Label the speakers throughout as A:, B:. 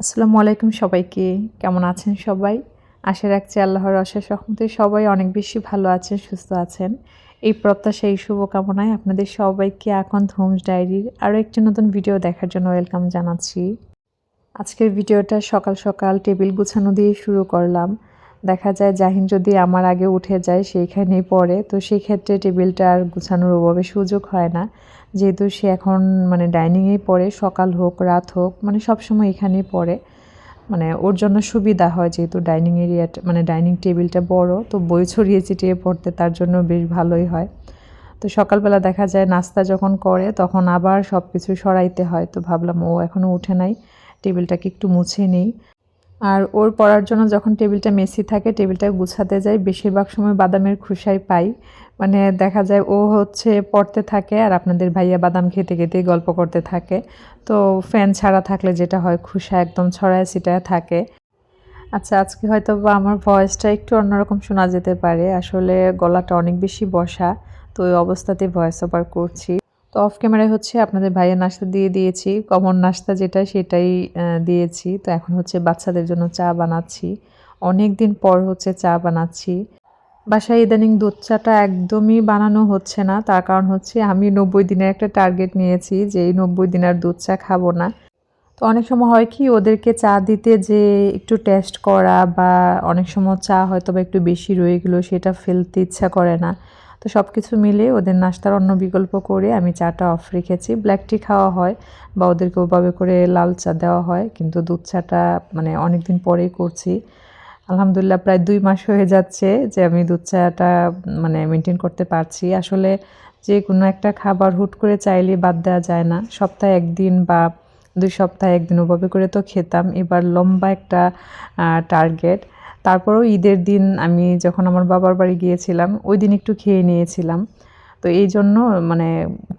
A: আসসালামু আলাইকুম সবাইকে। কেমন আছেন সবাই? আশা রাখছি আল্লাহর অশেষ রহমতে সবাই অনেক বেশি ভালো আছেন, সুস্থ আছেন। এই প্রত্যাশা, এই শুভকামনায় আপনাদের সবাইকে আকন্দ হোমস ডায়েরির আরও একটি নতুন ভিডিও দেখার জন্য ওয়েলকাম জানাচ্ছি। আজকের ভিডিওটা সকাল সকাল টেবিল গুছানো দিয়ে শুরু করলাম। দেখা যায় জাহিন যদি আমার আগে উঠে যায় সেইখানেই পড়ে, তো সেই ক্ষেত্রে টেবিলটা আর গুছানোর ওভাবে সুযোগ হয় না। যেহেতু সে এখন ডাইনিংয়েই পড়ে, সকাল হোক রাত হোক সবসময় এখানেই পড়ে। ওর জন্য সুবিধা হয়, যেহেতু ডাইনিং এরিয়াটা ডাইনিং টেবিলটা বড়, তো বই ছড়িয়ে ছিটিয়ে পড়তে তার জন্য বেশ ভালোই হয়। তো সকালবেলা দেখা যায় নাস্তা যখন করে তখন আবার সব কিছু সরাইতে হয়, তো ভাবলাম ও এখনও উঠে নাই, টেবিলটাকে একটু মুছে নেই। আর ওর পড়ার জন্য যখন টেবিলটা মেসি থাকে, টেবিলটা গুছাতে যাই, বেশিরভাগ সময় বাদামের খোসাই পাই। দেখা যায় ও পড়তে থাকে আর আপনাদের ভাইয়া বাদাম খেতে খেতেই গল্প করতে থাকে। তো ফ্যান ছাড়া থাকলে যেটা হয়, খোসা একদম ছড়ায় ছিটায় থাকে। আচ্ছা, আজকে হয়তো বা আমার ভয়েসটা একটু অন্যরকম শোনা যেতে পারে, আসলে গলাটা অনেক বেশি বসা, তো ওই অবস্থাতেই ভয়েস ওভার করছি। তো অফ ক্যামেরায় আপনাদের ভাইয়া নাস্তা দিয়ে দিয়েছি, কমন নাস্তা যেটা সেটাই দিয়েছি। তো এখন বাচ্চাদের জন্য চা বানাচ্ছি, অনেক দিন পর চা বানাচ্ছি। বাসায় ইদানিং দুধ চাটা একদমই বানানো হচ্ছে না, তার কারণ আমি 90 দিনের একটা টার্গেট নিয়েছি যে এই 90 দিন আর দুধ চা খাবো না। তো অনেক সময় হয় কি, ওদেরকে চা দিতে যে একটু টেস্ট করা, বা অনেক সময় চা হয়তো বা একটু বেশি রয়ে গেলো, সেটা ফেলতে ইচ্ছা করে না। তো সব কিছু মিলে ওদের নাস্তার অন্য বিকল্প করে আমি চাটা অফ রেখেছি। ব্ল্যাক টি খাওয়া হয় বা ওদেরকে ওভাবে করে লাল চা দেওয়া হয়, কিন্তু দুধ চাটা অনেক দিন পরেই করছি। আলহামদুলিল্লাহ প্রায় ২ মাস হয়ে যাচ্ছে যে আমি দুধ চাটা মেনটেন করতে পারছি। আসলে যে কোনো একটা খাবার হুট করে চাইলে বাদ দেওয়া যায় না। সপ্তাহে ১ দিন বা ২ সপ্তাহে ১ দিন ওভাবে করে তো খেতাম। এবার লম্বা একটা টার্গেট। তারপরেও ঈদের দিন আমি যখন আমার বাবার বাড়ি গিয়েছিলাম, ওইদিন একটু খেয়ে নিয়েছিলাম। তো এইজন্য মানে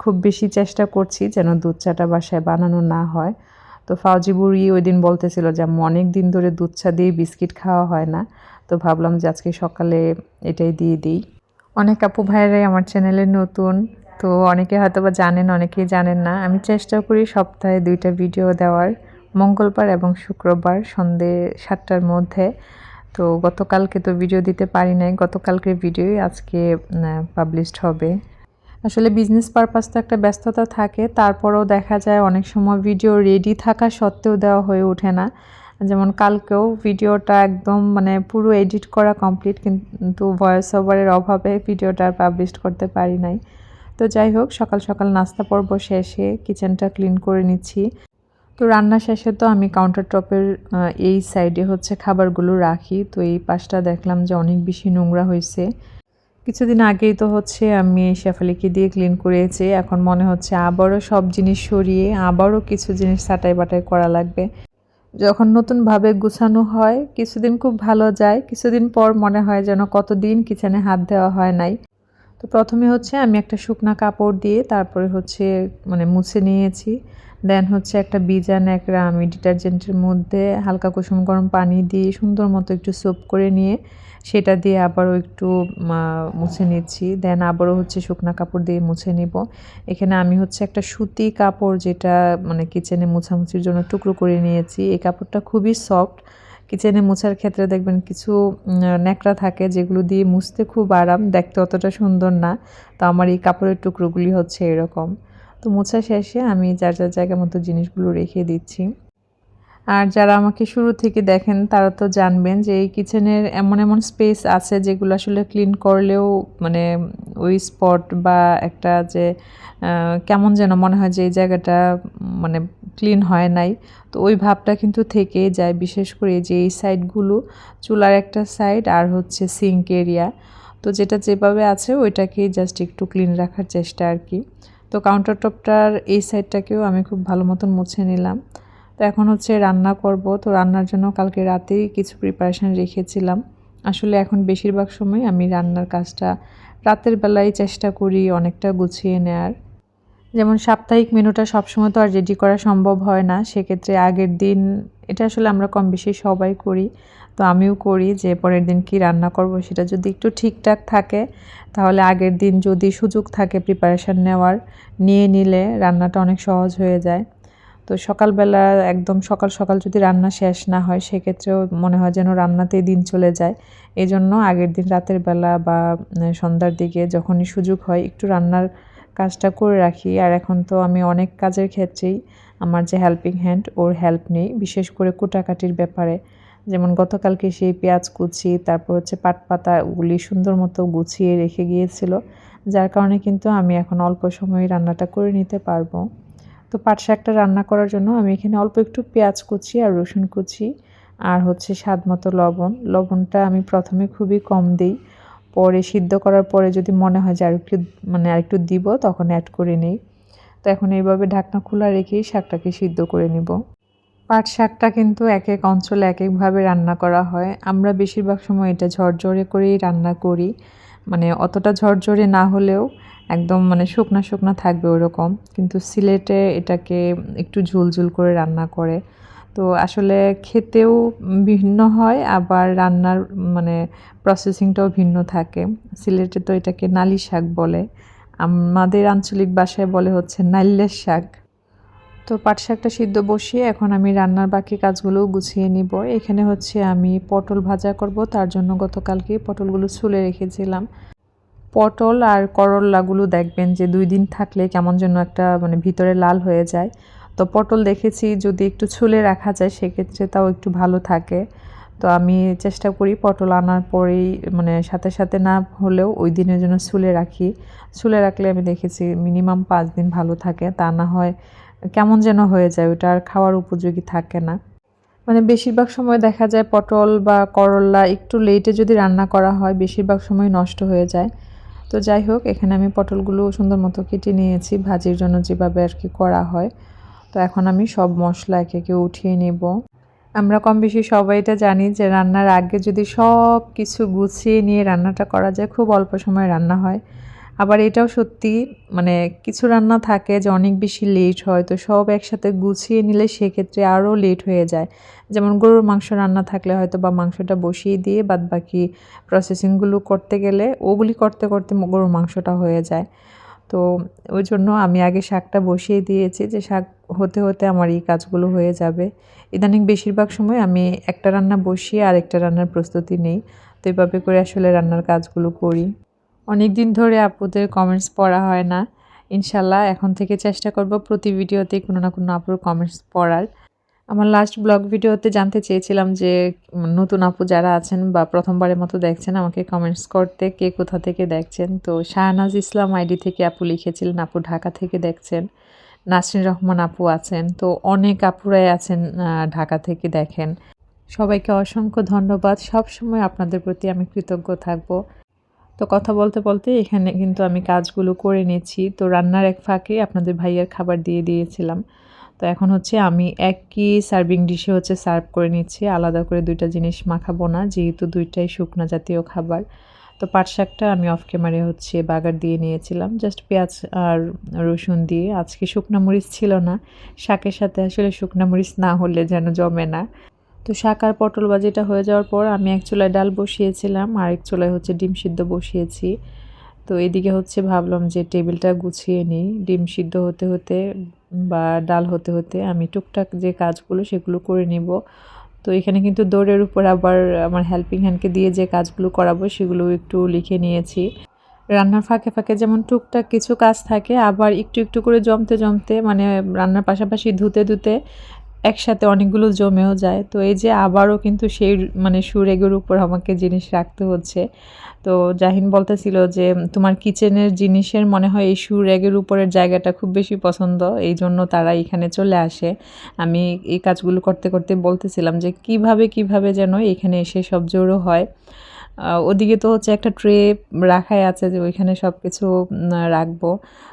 A: খুব বেশি চেষ্টা করছি যেন দুধ চাটা বাসায় বানানো না হয়। তো ফাউজি বুড়ি ওইদিন বলতেছিল যে আম্মু অনেক দিন ধরে দুধ চা দিয়ে বিস্কিট খাওয়া হয় না, তো ভাবলাম যে আজকে সকালে এটাই দিয়ে দিই। অনেক আপু ভাইয়েরাই আমার চ্যানেলে নতুন, তো অনেকে হয়তো বা জানেন, অনেকেই জানেন না। আমি চেষ্টা করি সপ্তাহে ২টা ভিডিও দেওয়ার, মঙ্গলবার এবং শুক্রবার সন্ধ্যে ৭টার মধ্যে। তো গতকালকে তো ভিডিও দিতে পারি নাই, গতকালকের ভিডিওই আজকে পাবলিশড হবে। আসলে বিজনেস পারপাস তো একটা ব্যস্ততা থাকে, তারপরেও দেখা যায় অনেক সময় ভিডিও রেডি থাকা সত্ত্বেও দেওয়া হয়ে ওঠে না। যেমন কালকেও ভিডিওটা একদম পুরো এডিট করা কমপ্লিট, কিন্তু ভয়েস ওভারের অভাবে ভিডিওটা আর পাবলিশ করতে পারি নাই। তো যাই হোক, সকাল সকাল নাস্তা পর্ব শেষে কিচেনটা ক্লিন করে নিচ্ছি। তো রান্না শেষে তো আমি কাউন্টার টপের এই সাইডে খাবারগুলো রাখি, তো এই পাশটা দেখলাম যে অনেক বেশি নোংরা হয়েছে। কিছুদিন আগেই তো আমি শেফালিকে দিয়ে ক্লিন করিয়েছি, এখন মনে হচ্ছে আবারও সব জিনিস সরিয়ে আবারও কিছু জিনিস ছাঁটাই বাটাই করা লাগবে। যখন নতুনভাবে গুছানো হয় কিছুদিন খুব ভালো যায়, কিছুদিন পর মনে হয় যেন কতদিন কিচেনে হাত দেওয়া হয় নাই। তো প্রথমে আমি একটা শুকনা কাপড় দিয়ে তারপরে মুছে নিয়েছি। দেন একটা ভিজা ন্যাকড়া আমি ডিটারজেন্টের মধ্যে হালকা কুসুম গরম পানি দিয়ে সুন্দর মতো একটু সোপ করে নিয়ে সেটা দিয়ে আবারও একটু মুছে নিচ্ছি। দেন আবারও শুকনা কাপড় দিয়ে মুছে নিব। এখানে আমি একটা সুতি কাপড়, যেটা কিচেনে মোছামুছির জন্য টুকরো করে নিয়েছি। এই কাপড়টা খুবই সফট। কিচেনে মোছার ক্ষেত্রে দেখবেন কিছু ন্যাকড়া থাকে যেগুলো দিয়ে মুছতে খুব আরাম, দেখতে অতটা সুন্দর না। তো আমার এই কাপড়ের টুকরোগুলি এরকম। তো মোছা শেষে আমি যার যার জায়গা মতো জিনিসগুলো রেখে দিচ্ছি। আর যারা আমাকে শুরু থেকে দেখেন তারা তো জানবেন যে এই কিচেনের এমন এমন স্পেস আছে যেগুলো আসলে ক্লিন করলেও ওই স্পট বা একটা যে কেমন যেন মনে হয় যে এই জায়গাটা মানে ক্লিন হয় নাই। তো ওই ভাবটা কিন্তু থেকেই যায়, বিশেষ করে যে এই সাইডগুলো, চুলার একটা সাইড আর সিঙ্ক এরিয়া। তো যেটা যেভাবে আছে ওইটাকেই জাস্ট একটু ক্লিন রাখার চেষ্টা আর কি। তো কাউন্টার টপটার এই সাইডটাকেও আমি খুব ভালো মতন মুছে নিলাম। তো এখন রান্না করব। তো রান্নার জন্য কালকে রাতেই কিছু প্রিপারেশান রেখেছিলাম। আসলে এখন বেশিরভাগ সময় আমি রান্নার কাজটা রাতের বেলায় চেষ্টা করি অনেকটা গুছিয়ে নেয়ার। যেমন সাপ্তাহিক মেনুটা সবসময় তো আর রেডি করা সম্ভব হয় না, সেক্ষেত্রে আগের দিন, এটা আসলে আমরা কম বেশি সবাই করি, তো আমিও করি যে পরের দিন কি রান্না করব সেটা যদি একটু ঠিকঠাক থাকে, তাহলে আগের দিন যদি সুযোগ থাকে প্রিপারেশান নেওয়ার, নিয়ে নিলে রান্নাটা অনেক সহজ হয়ে যায়। তো সকালবেলা একদম সকাল সকাল যদি রান্না শেষ না হয় সেক্ষেত্রেও মনে হয় যেন রান্নাতেই দিন চলে যায়। এজন্য আগের দিন রাতের বেলা বা সন্ধ্যার দিকে যখনই সুযোগ হয় একটু রান্নার কাজটা করে রাখি। আর এখন তো আমি অনেক কাজের ক্ষেত্রেই আমার যে হেল্পিং হ্যান্ড ওর হেল্প নেই, বিশেষ করে কুটাকাটির ব্যাপারে। যেমন গতকালকে সেই পেঁয়াজ কুচি, তারপর হচ্ছে পাটপাতা ওগুলি সুন্দর মতো গুছিয়ে রেখে গিয়েছিল। যার কারণে কিন্তু আমি এখন অল্প সময়ে রান্নাটা করে নিতে পারবো। তো পাট শাকটা রান্না করার জন্য আমি এখানে অল্প একটু পেঁয়াজ কুচি আর রসুন কুচি আর হচ্ছে স্বাদ মতো লবণ। লবণটা আমি প্রথমে খুবই কম দিই, পরে সিদ্ধ করার পরে যদি মনে হয় যে আরেকটু দিব তখন অ্যাড করে নিই। তো এখন এইভাবে ঢাকনা খোলা রেখেই শাকটাকে সিদ্ধ করে নিব। পাট শাকটা কিন্তু এক এক অঞ্চলে এক একভাবে রান্না করা হয়। আমরা বেশিরভাগ সময় এটা ঝরঝরে করেই রান্না করি। মানে অতটা ঝরঝরে না হলেও একদম মানে শুকনা শুকনা থাকবে ওরকম। কিন্তু সিলেটে এটাকে একটু ঝুলঝুল করে রান্না করে। তো আসলে খেতেও ভিন্ন হয়, আবার রান্নার মানে প্রসেসিংটাও ভিন্ন থাকে। সিলেটে তো এটাকে নালি শাক বলে। আমাদের আঞ্চলিক ভাষায় বলে হচ্ছে নাইল্যের শাক। তো পাট শাকটা সিদ্ধ বসিয়ে এখন আমি রান্নার বাকি কাজগুলোও গুছিয়ে নিব। এখানে হচ্ছে আমি পটল ভাজা করব, তার জন্য গতকালকেই পটলগুলো ছুলে রেখেছিলাম। পটল আর করল্লাগুলো দেখবেন যে ২ দিন থাকলে কেমন যেন একটা মানে ভিতরে লাল হয়ে যায়। তো পটল দেখেছি যদি একটু ছুলে রাখা যায় সেক্ষেত্রে তাও একটু ভালো থাকে। তো আমি চেষ্টা করি পটল আনার পরেই মানে সাথে সাথে না হলেও ওই দিনের জন্য ছুলে রাখি। ছুলে রাখলে আমি দেখেছি মিনিমাম ৫ দিন ভালো থাকে। তা না হয় কেমন যেন হয়ে যায়, ওটা আর খাওয়ার উপযোগী থাকে না। মানে বেশিরভাগ সময় দেখা যায় পটল বা করল্লা একটু লেটে যদি রান্না করা হয় বেশিরভাগ সময় নষ্ট হয়ে যায়। তো যাই হোক, এখানে আমি পটলগুলো সুন্দর মতো কেটে নিয়েছি ভাজির জন্য যেভাবে আর কি করা হয়। তো এখন আমি সব মশলা একে একে উঠিয়ে নেব। আমরা কম বেশি সবাই এটা জানি যে রান্নার আগে যদি সব কিছু গুছিয়ে নিয়ে রান্নাটা করা যায় খুব অল্প সময়ে রান্না হয়। আবার এটাও সত্যি মানে কিছু রান্না থাকে যে অনেক বেশি লেট হয়, তো সব একসাথে গুছিয়ে নিলে সেক্ষেত্রে আরও লেট হয়ে যায়। যেমন গরুর মাংস রান্না থাকলে হয়তো বা মাংসটা বসিয়ে দিয়ে বাদবাকি প্রসেসিংগুলো করতে গেলে ওগুলি করতে করতে গরুর মাংসটা হয়ে যায়। তো ওই জন্য আমি আগে শাকটা বসিয়ে দিয়েছি যে শাক হতে হতে আমার এই কাজগুলো হয়ে যাবে। ইদানিং বেশিরভাগ সময় আমি একটা রান্না বসিয়ে আরেকটা রান্নার প্রস্তুতি নেই। তো এভাবে করে আসলে রান্নার কাজগুলো করি। অনেকদিন ধরে আপুদের কমেন্টস পড়া হয় না। ইনশাল্লাহ এখন থেকে চেষ্টা করব প্রতি ভিডিওতেই কোনো না কোনো আপুর কমেন্টস পড়ার। আমার লাস্ট ব্লগ ভিডিওতে জানতে চেয়েছিলাম যে নতুন আপু যারা আছেন বা প্রথমবারের মতো দেখছেন আমাকে কমেন্টস করতে কে কোথা থেকে দেখছেন। তো শাহনাজ ইসলাম আইডি থেকে আপু লিখেছিলেন আপু ঢাকা থেকে দেখছেন। নাসরিন রহমান আপু আছেন। তো অনেক আপুরাই আছেন ঢাকা থেকে দেখেন। সবাইকে অসংখ্য ধন্যবাদ। সবসময় আপনাদের প্রতি আমি কৃতজ্ঞ থাকব। তো কথা বলতে বলতে এখানে কিন্তু আমি কাজগুলো করে নিচ্ছি। তো রান্নার এক ফাঁকে আপনাদের ভাইয়ার খাবার দিয়ে দিয়েছিলাম। তো এখন হচ্ছে আমি একই সার্ভিং ডিশে হচ্ছে সার্ভ করে নিচ্ছি। আলাদা করে ২ টা জিনিস মাখাবো না, যেহেতু ২ টাই শুকনা জাতীয় খাবার। তো পাট শাকটা আমি অফ ক্যামেরায় হচ্ছে বাগার দিয়ে নিয়েছিলাম। জাস্ট পেঁয়াজ আর রসুন দিয়ে। আজকে শুকনা মরিচ ছিল না। শাকের সাথে আসলে শুকনা মরিচ না হলে যেন জমে না। তো শাক আর পটল ভাজিটা হয়ে যাওয়ার পর আমি এক চুলায় ডাল বসিয়েছিলাম, আরেক চুলায় হচ্ছে ডিম সিদ্ধ বসিয়েছি। তো এদিকে হচ্ছে ভাবলাম যে টেবিলটা গুছিয়ে নিই। ডিম সিদ্ধ হতে হতে বা ডাল হতে হতে আমি টুকটাক যে কাজগুলো সেগুলো করে নিব। তো এখানে কিন্তু দৌড়ের উপর আবার আমার হেল্পিং হ্যান্ডকে দিয়ে যে কাজগুলো করাবো সেগুলো একটু লিখে নিয়েছি। রান্নার ফাঁকে ফাঁকে যেমন টুকটাক কিছু কাজ থাকে, আবার একটু একটু করে জমতে জমতে মানে রান্নার পাশাপাশি ধুতে ধুতে একসাথে অনেকগুলো জমেও যায়। তো এই যে আবারও কিন্তু সেই মানে সুরেগের উপর আমাকে জিনিস রাখতে হচ্ছে। তো জাহিন বলতেছিল যে তোমার কিচেনের জিনিসের মনে হয় এই সুরেগের উপরের জায়গাটা খুব বেশি পছন্দ, এই জন্য তারা এখানে চলে আসে। আমি এই কাজগুলো করতে করতে বলতেছিলাম যে কিভাবে কিভাবে যেন এখানে এসে সব জড়ো হয়। ওদিকে তো হচ্ছে একটা ট্রে রাখাই আছে যে ওইখানে সব কিছু রাখবো।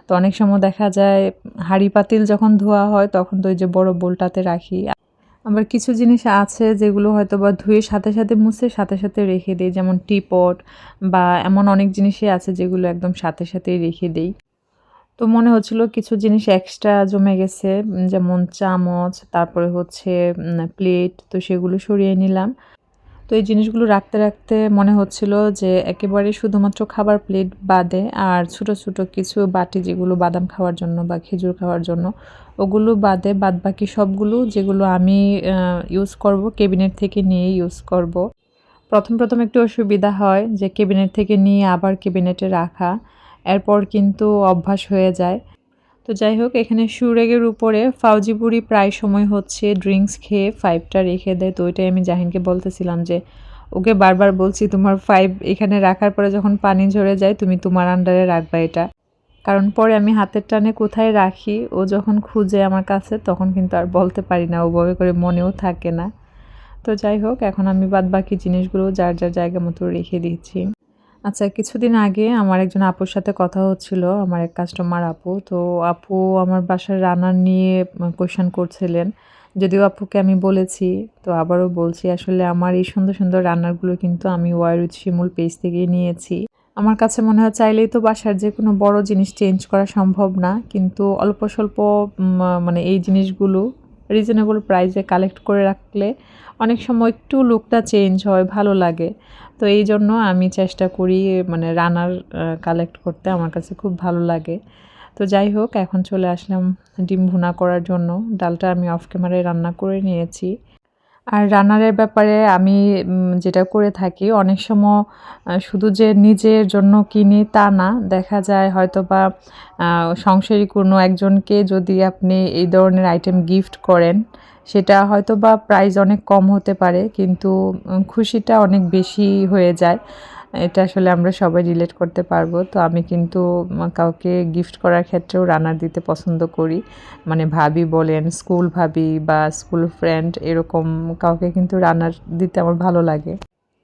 A: তো অনেক সময় দেখা যায় হাঁড়ি পাতিল যখন ধোয়া হয় তখন তো ওই যে বড় বোলটাতে রাখি। আবার কিছু জিনিস আছে যেগুলো হয়তো বা ধুয়ে সাথে সাথে মুছে সাথে সাথে রেখে দেই, যেমন টিপট বা এমন অনেক জিনিসই আছে যেগুলো একদম সাথে সাথেই রেখে দেই। তো মনে হচ্ছিল কিছু জিনিস এক্সট্রা জমে গেছে, যেমন চামচ, তারপরে হচ্ছে প্লেট, তো সেগুলো সরিয়ে নিলাম। তো এই জিনিসগুলো রাখতে রাখতে মনে হচ্ছিল যে একেবারে শুধুমাত্র খাবার প্লেট বাদে আর ছোট ছোট কিছু বাটি যেগুলো বাদাম খাওয়ার জন্য বা খেজুর খাওয়ার জন্য ওগুলো বাদে বাদবাকি সবগুলো যেগুলো আমি ইউজ করব ক্যাবিনেট থেকে নিয়ে ইউজ করব। প্রথম একটু অসুবিধা হয় যে ক্যাবিনেট থেকে নিয়ে আবার ক্যাবিনেটে রাখা, এরপর কিন্তু অভ্যাস হয়ে যায়। তো যাই হোক, এখানে সুরেগের উপরে ফাউজি বুড়ি প্রায় সময় হচ্ছে ড্রিঙ্কস খেয়ে 5টা রেখে দেয়। তো ওইটাই আমি জাহিনকে বলতেছিলাম যে ওকে বারবার বলছি তোমার 5 এখানে রাখার পরে যখন পানি ঝরে যায় তুমি তোমার আন্ডারে রাখবা এটা, কারণ পরে আমি হাতের টানে কোথায় রাখি ও যখন খুঁজে আমার কাছে তখন কিন্তু আর বলতে পারি না, ওভাবে করে মনেও থাকে না। তো যাই হোক, এখন আমি বাদবাকি জিনিসগুলো যার যার জায়গা মতো রেখে দিচ্ছি। আচ্ছা, কিছুদিন আগে আমার একজন আপুর সাথে কথা হচ্ছিল, আমার এক কাস্টমার আপু। তো আপু আমার বাসার রান্না নিয়ে কোয়েশ্চেন করছিলেন। যদিও আপুকে আমি বলেছি, তো আবারও বলছি, আসলে আমার এই সুন্দর সুন্দর রান্নাগুলো কিন্তু আমি ওয়ার উইথ শিমুল পেজ থেকেই নিয়েছি। আমার কাছে মনে হয় চাইলেই তো বাসার যে কোনো বড় জিনিস চেঞ্জ করা সম্ভব না, কিন্তু অল্প স্বল্প মানে এই জিনিসগুলো রিজনেবল প্রাইসে কালেক্ট করে রাখলে অনেক সময় একটু লুকটা চেঞ্জ হয়, ভালো লাগে। তো এই জন্য আমি চেষ্টা করি মানে রান্নার কালেক্ট করতে, আমার কাছে খুব ভালো লাগে। তো যাই হোক, এখন চলে আসলাম ডিম ভুনা করার জন্য। ডালটা আমি অফ ক্যামেরায় রান্না করে নিয়েছি। আর রান্নার ব্যাপারে আমি যেটা করে থাকি অনেক সময় শুধু যে নিজের জন্য কিনি তা না, দেখা যায় হয়তোবা সংসারী কোনো একজনকে যদি আপনি এই ধরনের আইটেম গিফট করেন, সেটা হয়তোবা প্রাইস অনেক কম হতে পারে, কিন্তু খুশিটা অনেক বেশি হয়ে যায়। এটা আসলে আমরা সবাই রিলেট করতে পারবো। তো আমি কিন্তু কাউকে গিফট করার ক্ষেত্রেও রান্নার দিতে পছন্দ করি। মানে ভাবি বলেন, স্কুল ভাবি বা স্কুল ফ্রেন্ড, এরকম কাউকে কিন্তু রান্নার দিতে আমার ভালো লাগে।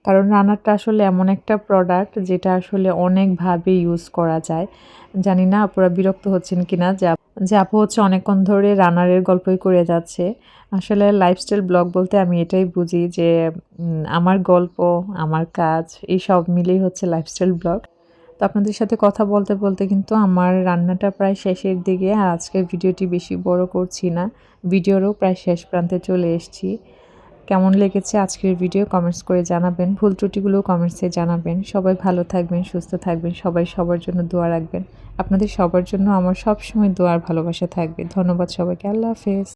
A: কারণ রান্নাটা আসলে এমন একটা প্রোডাক্ট যেটা আসলে অনেকভাবে ইউজ করা যায়। জানি না আপুরা বিরক্ত হচ্ছেন কিনা যে আপু হচ্ছে অনেকক্ষণ ধরে রান্নারের গল্পই করে যাচ্ছে। আসলে লাইফস্টাইল ব্লগ বলতে আমি এটাই বুঝি যে আমার গল্প, আমার কাজ এই সব মিলেই হচ্ছে লাইফস্টাইল ব্লগ। তো আপনাদের সাথে কথা বলতে বলতে কিন্তু আমার রান্নাটা প্রায় শেষের দিকে, আর আজকের ভিডিওটি বেশি বড় করছি না, ভিডিওরও প্রায় শেষ প্রান্তে চলে এসেছি। কেমন লেগেছে আজকের ভিডিও কমেন্টস করে জানাবেন, ভুল ত্রুটিগুলোও কমেন্টসে জানাবেন। সবাই ভালো থাকবেন, সুস্থ থাকবেন, সবাই সবার জন্য দোয়া রাখবেন। আপনাদের সবার জন্য আমার সবসময় দোয়ার ভালোবাসা থাকবে। ধন্যবাদ সবাইকে, আল্লাহ হাফেজ।